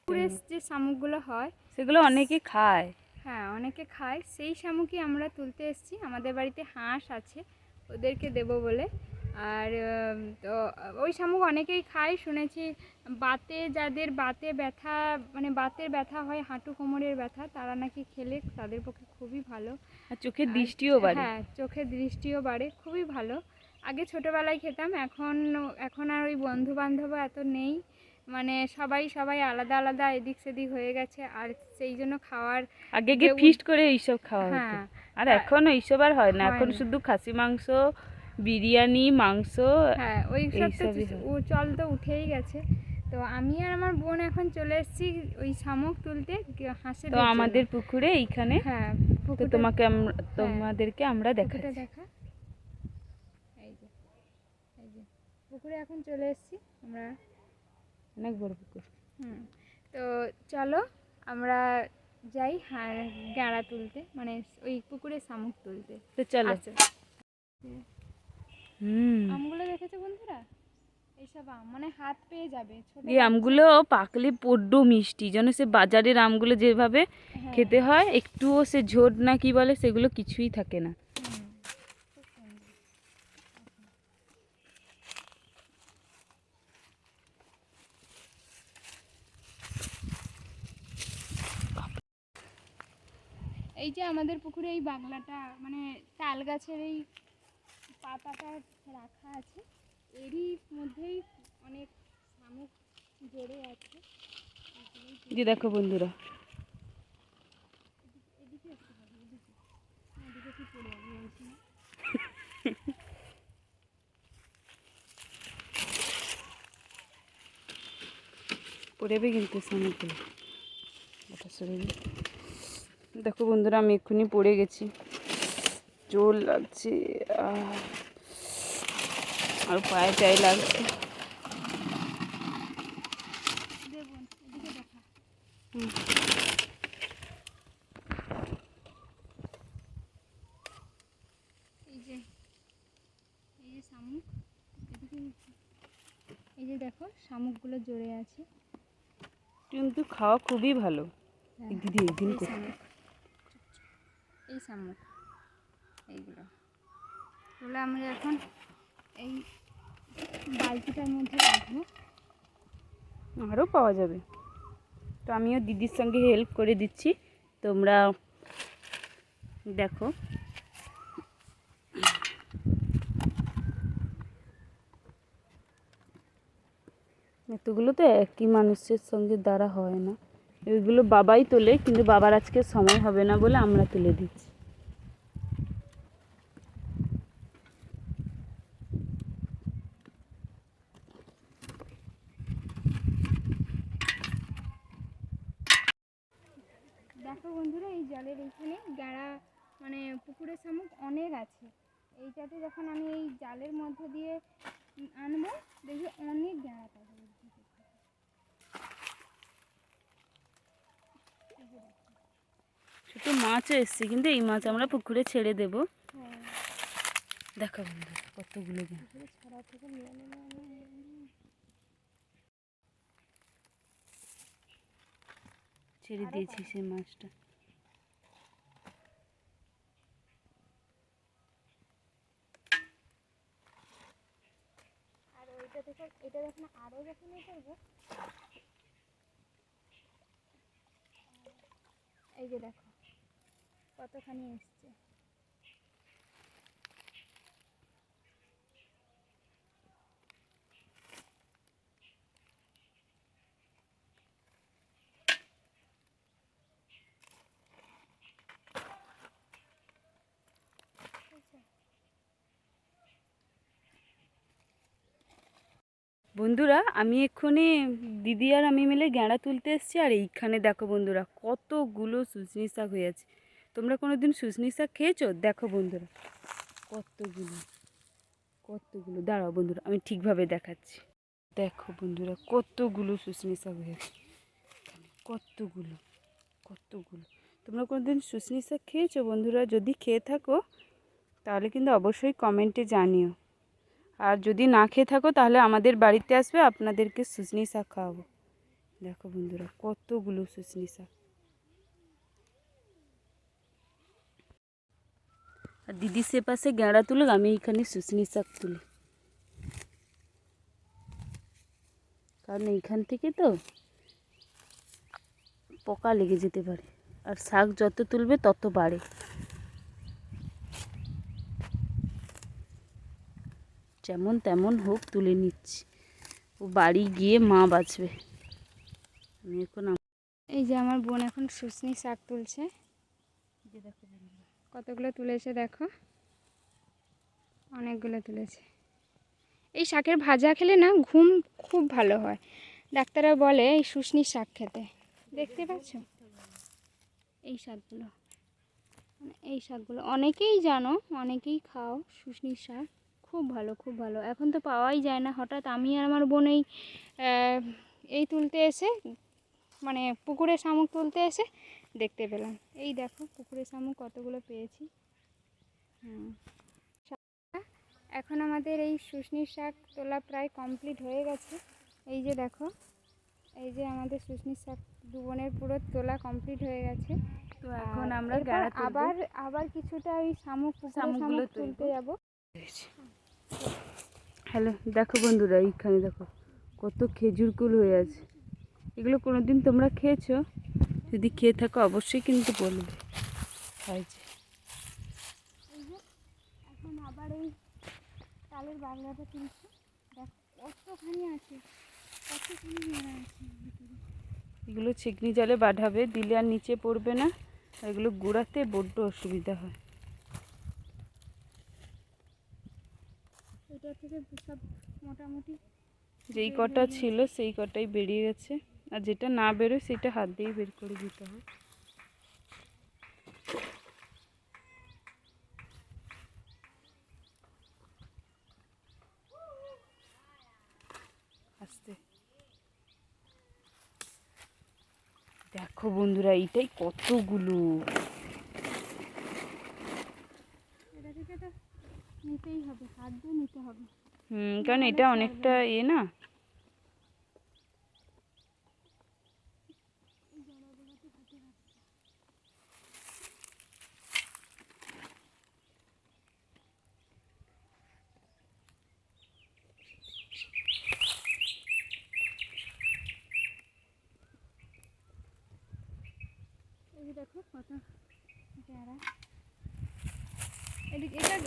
পুকুরের যে শামুকগুলো হয় সেগুলো অনেকে খায়। হ্যাঁ, অনেকে খায়। সেই শামুকই আমরা তুলতে এসেছি। আমাদের বাড়িতে হাঁস আছে, ওদেরকে দেবো বলে। আর তো ওই শামুক অনেকেই খায় শুনেছি। যাদের বাতে ব্যথা, মানে বাতের ব্যথা হয়, হাঁটু কোমরের ব্যথা, তারা নাকি খেলে তাদের পক্ষে খুবই ভালো। আর চোখের দৃষ্টিও বাড়ে। হ্যাঁ, চোখের দৃষ্টিও বাড়ে, খুবই ভালো। আগে ছোটোবেলায় খেতাম, এখন আর ওই বন্ধু বান্ধবও এত নেই। মানে সবাই আলাদা আলাদা এদিক সেদিক হয়ে গেছে, আর সেই জন্য খাওয়ার আগে যে ফিস্ট করে এইসব খাওয়া হতো। হ্যাঁ, আর এখন এইসব আর হয় না, হয় এখন না। শুধু খাসি মাংস, বিরিয়ানি, মাংস হ্যাঁ, ওই সব তো এইসবই হয়। চল তো উঠেই গেছে। তো আমি আর আমার বোন এখন চলে এসেছি ওই শামুক তুলতে, তো হাঁসেদের জন্য। আমাদের পুকুরে এইখানে, হ্যাঁ, তো তোমাদেরকে আমরা পুকুরটা দেখাচ্ছি। দেখা। এই যে এই যে পুকুরে এখন চলে এসেছি আমরা। অনেক বড় পুকুর। তো চলো আমরা যাই গাঁড়া তুলতে, মানে ওই পুকুরে শামুক তুলতে। তো চলো। আচ্ছা, আমগুলো দেখেছো বন্ধুরা? এইসব আম মানে হাত পেয়ে যাবে, ছোট এই আমগুলো পাকলে বড্ড মিষ্টি, যেন সে বাজারের আমগুলো যেভাবে হ্যাঁ, খেতে হয়, একটুও সে ঝোট না কি বলে সেগুলো কিছুই থাকে না। খুব সুন্দর। এই যে আমাদের পুকুরে এই বাগলাটা, মানে তাল গাছের এই পাতাটা রাখা আছে, এরই মধ্যেই অনেক শামুক জড়ে আছে। যে দেখো বন্ধুরা, এদিকে আসতে হবে, এদিকে কি পড়ে যাবে বলছি না। পড়েবে কিন্তু শামুকগুলো। দেখো বন্ধুরা, আমি এক্ষুনি পড়ে গেছি, জোর লাগছে, আর পায়ে টাই লাগছে। দেখুন এদিকে দেখা। এই যে শামুক, এদিকে এই যে দেখো শামুকগুলো জড়ে আছে। কিন্তু খাওয়া খুবই ভালো। দিদি একদিন এই শামুক, এই শামুক এইগুলো তুলে আমরা এখন এই বালতিটার মধ্যে রাখবো। আরও পাওয়া যাবে। তো আমিও দিদির সঙ্গে হেল্প করে দিচ্ছি, তোমরা দেখো। এতগুলো তো একই মানুষের সঙ্গে দ্বারা হয় না, এগুলো বাবাই তোলে, কিন্তু বাবার আজকে সময় হবে না বলে আমরা তুলে দিচ্ছি। দেখো বন্ধুরা, এই জলের এইখানে গাড়া, মানে পুকুরের শামুক অনেক আছে। এইটাতে যখন আমি এই জালের মধ্যে দিয়ে আনবো, দেখি অনেক গাড়া পাবো। ছোটো মাছও এসছে, কিন্তু এই মাছ আমরা পুকুরে ছেড়ে দেবো। হ্যাঁ, দেখো বন্ধু কতগুলো ছড়া থেকে ছেড়ে দিয়েছি সেই মাছটা। আর ওইটা থেকে এটা যখন আরও যখন এ করবো, এই যে দেখো কতখানি এসছে। বন্ধুরা, আমি এক্ষুনি দিদি আর আমি মিলে গ্যাঁড়া তুলতে এসেছি, আর এইখানে দেখো বন্ধুরা কতগুলো শুশনি শাক হয়ে আছে। তোমরা কোনো দিন শুশনি শাক খেয়েছো? দেখো বন্ধুরা কতগুলো কতগুলো, দাঁড়াও বন্ধুরা আমি ঠিকভাবে দেখাচ্ছি। দেখো বন্ধুরা কতগুলো শুশনি শাক হয়েছে, কতগুলো কতগুলো। তোমরা কোনো দিন শুশনি শাক খেয়েছো বন্ধুরা? যদি খেয়ে থাকো তাহলে কিন্তু অবশ্যই কমেন্টে জানিও। আর যদি না খেয়ে থাকো তাহলে আমাদের বাড়িতে আসবে, আপনাদেরকে শুশনি শাক খাওয়াবো। দেখো বন্ধুরা কতগুলো শুশনি শাক। আর দিদি সে পাশে গেঁড়া তুলুক, আমি এইখানে শুশনি শাক তুলি, কারণ এইখান থেকে তো পোকা লেগে যেতে পারে, আর শাক যত তুলবে তত বাড়ে। যেমন তেমন হোক তুলে নিচ্ছি, ও বাড়ি গিয়ে মা বাঁচবে। আমি এখন এই যে আমার বোন এখন শুশনি শাক তুলছে, যে দেখো বন্ধুরা, কতগুলো তুলেছে দেখো, অনেকগুলো তুলেছে। এই শাকের ভাজা খেলে না ঘুম খুব ভালো হয়, ডাক্তাররা বলে এই শুশনি শাক খেতে। দেখতে পাচ্ছ এই শাকগুলো, এই শাকগুলো অনেকেই জানো, অনেকেই খাও শুশনি শাক, খুব ভালো খুব ভালো। এখন তো পাওয়াই যায় না, হঠাৎ আমি আর আমার বোন এই তুলতে এসে, মানে পুকুরে শামুক তুলতে এসে দেখতে পেলাম। এই দেখো পুকুরে শামুক কতগুলো পেয়েছি। এখন আমাদের এই শুশনির শাক তোলা প্রায় কমপ্লিট হয়ে গেছে। এই যে দেখো, এই যে আমাদের শুশনির শাক দু বোনের পুরো তোলা কমপ্লিট হয়ে গেছে। তো এখন আমরা এরপর গেঁড়া তুলবো। আবার কিছুটা ওই শামুক শামুকগুলো তুলতে যাব। হ্যালো, দেখো বন্ধুরা, এইখানে দেখো কত খেজুর কুল হয়ে আছে। এগুলো কোনোদিন তোমরা খেয়েছো? যদি খেয়ে থাকো অবশ্যই কিন্তু বলবে। এই যে এখন আবার এই তালের বাগড়াটা তুলছে, দেখ কতখানি আছে, কতখানি মেলা আছে ভিতরে। এগুলো ছেঁকনি জালে বাঁধাবে, দিলে আর নিচে পড়বে না, আর এগুলো গুঁড়াতে বড্ড অসুবিধা হয়। এটা থেকে সব মোটামুটি যেই কটা ছিল সেই কটাই বেরিয়ে গেছে, আর যেটা না বেরোয় সেটা হাত দিয়েই বের করে দিতে হয়। আস্তে দেখো বন্ধুরা, এইটাই কতগুলো। এটা থেকে তো নিতেই হবে, হাত দিয়ে নিতে হবে। কারণ এটা অনেকটা না। এই দেখো কত পেয়ারা।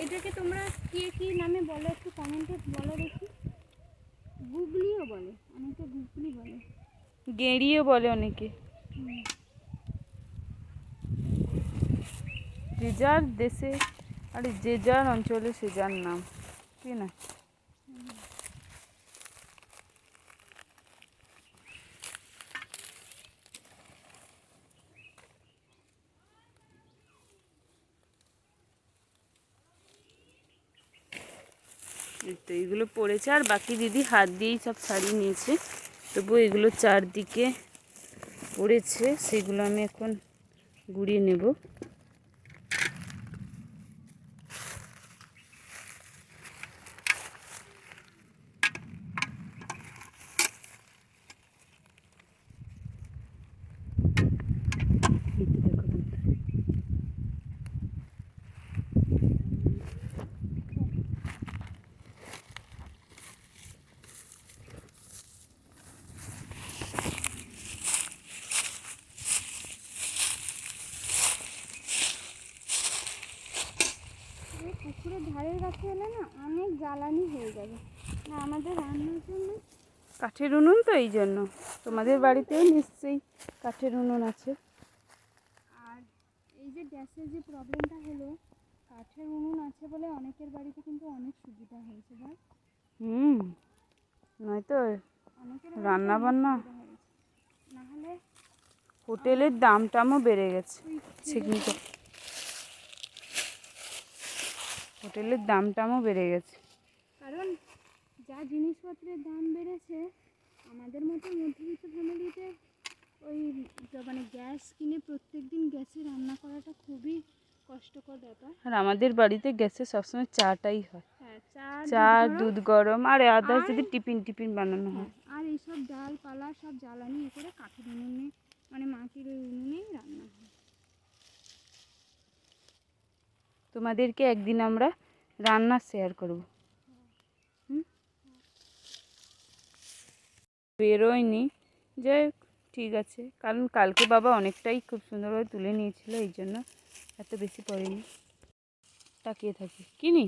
এটাকে তোমরা কি নামে বলো একটু কমেন্টে বলো দেখি। গুগলিও বলে, অনেকে গুগলি বলে, গেঁড়িও বলে অনেকে। যে যার দেশে আর যে যার অঞ্চলে সে যার নাম, কি না? তো এগুলো পড়েছে, আর বাকি দিদি হাত দিয়েই সব ছাড়িয়ে নিয়েছে, তবু এগুলো চারদিকে পড়েছে, সেগুলো আমি এখন গুঁড়িয়ে নেব। পুকুরের ধারের কাছে এলে না অনেক জ্বালানি হয়ে যাবে না আমাদের রান্নার জন্য। কাঠের উনুন তো, এই জন্য তোমাদের বাড়িতেও নিশ্চয়ই কাঠের উনুন আছে। আর এই যে গ্যাসের যে প্রবলেমটা হলো, কাঠের উনুন আছে বলে অনেকের বাড়িতে কিন্তু অনেক সুবিধা হয়েছে বল। নয়তো অনেকের রান্না বান্না, না হলে হোটেলের দাম টামও বেড়ে গেছে। ছেঁকনিটা হোটেলের দাম টামও বেড়ে গেছে, কারণ যা জিনিসপত্রের দাম বেড়েছে, আমাদের মতো মধ্যবিত্ত ফ্যামিলিতে ওই মানে গ্যাস কিনে প্রত্যেকদিন গ্যাসে রান্না করাটা খুবই কষ্টকর ব্যাপার। আর আমাদের বাড়িতে গ্যাসে সবসময় চাটাই হয়। হ্যাঁ, চা, দুধ গরম, আর আদার্স যদি টিফিন বানানো হয়। আর এইসব ডালপালা সব জ্বালানি এ করে কাঠের উনুনে মানে মাটির ওই উনুনেই রান্না হয়। তোমাদেরকে একদিন আমরা রান্না শেয়ার করব। বেরোয়নি, যাই হোক, ঠিক আছে, কারণ কালকে বাবা অনেকটাই খুব সুন্দরভাবে তুলে নিয়েছিল, এই জন্য এত বেশি পড়েনি। তাকিয়ে থাকি কিনি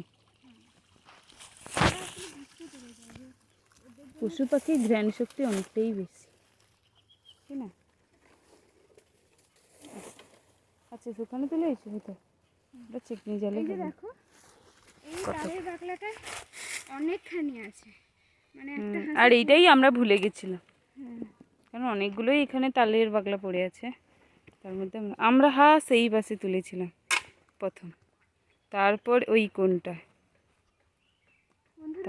পশু পাখির ঘ্রাণ শক্তি অনেকটাই বেশি, তাই না? আচ্ছা, সেখানে তুলে এসে হতো ওটা চিকনি জালে এই যে হবে। দেখো এই তারের বাকলাটা অনেকখানি আছে, মানে একটা আর এইটাই আমরা ভুলে গেছিলাম, হ্যাঁ কারণ অনেকগুলোই এখানে তালের বাগলা পড়ে আছে। তার মধ্যে আমরা সেই বাসে তুলেছিলাম প্রথম, তারপর ওই কোনটা,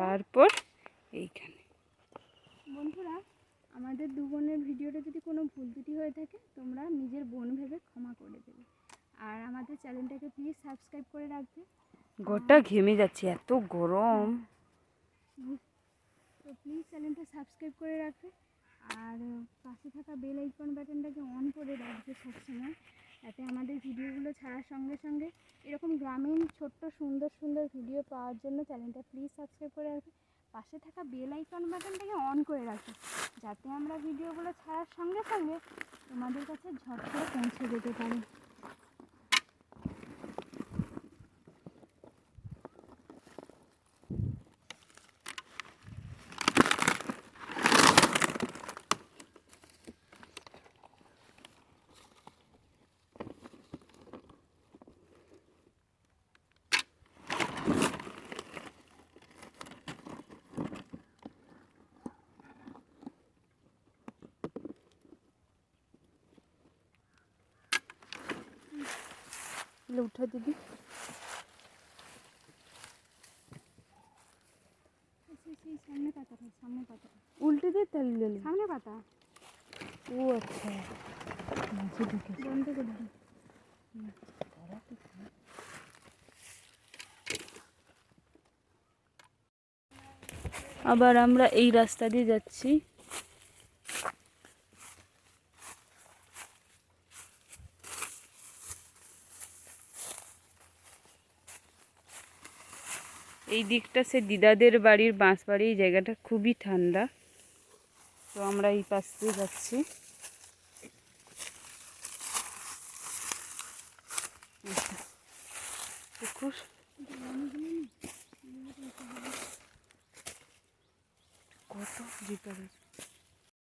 তারপর এইখানে। বন্ধুরা, আমাদের দু বোনের ভিডিওটা যদি কোনো ভুল ত্রুটি হয়ে থাকে তোমরা নিজের বোন ভেবে ক্ষমা করে দেবে, আর আমাদের চ্যানেলটাকে প্লিজ সাবস্ক্রাইব করে রাখবে। গোটা ঘেমে যাচ্ছে, এত গরম। তো প্লিজ চ্যানেলটা সাবস্ক্রাইব করে রাখবে, আর পাশে থাকা বেল আইকন বাটনটাকে অন করে রাখবে সবসময়, যাতে আমাদের ভিডিওগুলো ছাড়ার সঙ্গে সঙ্গে এরকম গ্রামীণ ছোট্ট সুন্দর সুন্দর ভিডিও পাওয়ার জন্য চ্যানেলটা প্লিজ সাবস্ক্রাইব করে রাখবে। পাশে থাকা বেল আইকন বাটনটাকে অন করে রাখবে, যাতে আমরা ভিডিওগুলো ছাড়ার সঙ্গে সঙ্গে তোমাদের কাছে ঝট করে পৌঁছে যেতে পারি। উঠা দিদি, সেই সামনে পাতাটা, সামনে পাতাটা, উল্টে দিয়ে তাহলে সামনে পাতা ও আচ্ছা, মাঝে ঢুকে বন্ধ করে দিই। আবার আমরা এই রাস্তা দিয়ে যাচ্ছি। এই দিকটা সে দিদাদের বাড়ির বাঁশবাড়ি, এই জায়গাটা খুবই ঠান্ডা, তো আমরা এই পাশ দিয়ে যাচ্ছি। পুকুর, কত জিপে রয়েছে।